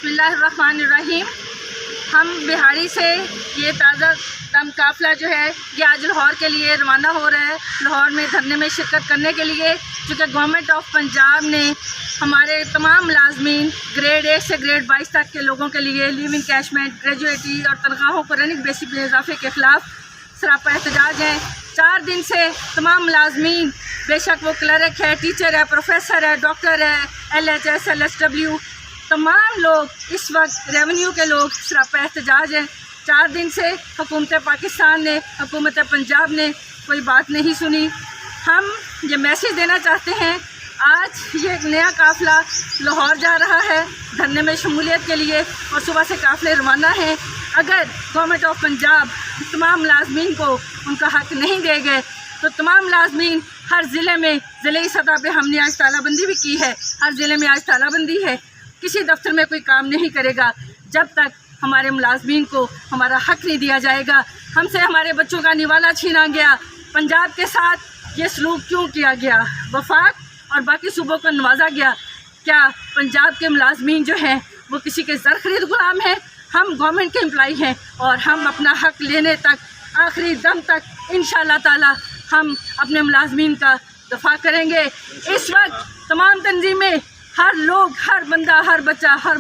बिस्मिल्लाहिर्रहमानिर्रहीम। हम बिहारी से ये ताज़ा दम काफ़िला जो है ये आज लाहौर के लिए रवाना हो रहा है, लाहौर में धरने में शिरकत करने के लिए, क्योंकि गवर्नमेंट ऑफ पंजाब ने हमारे तमाम मुलाजमीन ग्रेड 1 से ग्रेड 22 तक के लोगों के लिए लिविंग कैशमेंट, ग्रेजुएटी और तनख्वाहों को रनिंग बेसिस में इजाफे के ख़िलाफ़ सरापा एहतजाज है। 4 दिन से तमाम मुलाजमीन, बेशक वो क्लर्क है, टीचर है, प्रोफेसर है, डॉक्टर है, LHS, LSW, तमाम लोग इस वक्त रेवेन्यू के लोग सरापा एहतजाज हैं। 4 दिन से हुकूमत पाकिस्तान ने, हुकूमत पंजाब ने कोई बात नहीं सुनी। हम ये मैसेज देना चाहते हैं, आज ये एक नया काफ़िला लाहौर जा रहा है धरने में शमूलियत के लिए और सुबह से काफ़िले रवाना हैं। अगर गवर्नमेंट ऑफ पंजाब तमाम मुलाजमीन को उनका हक़ नहीं दे गए तो तमाम मुलाजमीन हर ज़िले में, ज़िले सतह पे हमने आज तालाबंदी भी की है, हर ज़िले में आज तालाबंदी है। किसी दफ्तर में कोई काम नहीं करेगा जब तक हमारे मुलाजमीन को हमारा हक़ नहीं दिया जाएगा। हमसे हमारे बच्चों का निवाला छीना गया, पंजाब के साथ ये सलूक क्यों किया गया, वफाक और बाकी सूबों को नवाजा गया। क्या पंजाब के मुलाजमीन जो हैं वो किसी के ज़र खरीद गुलाम हैं? हम गवर्नमेंट के एम्प्लॉई हैं और हम अपना हक़ लेने तक, आखिरी दम तक इंशाअल्लाह ताला हम अपने मुलाजमीन का दफा करेंगे। इस वक्त तमाम तंजीमें, हर लोग, हर बंदा, हर बच्चा, हर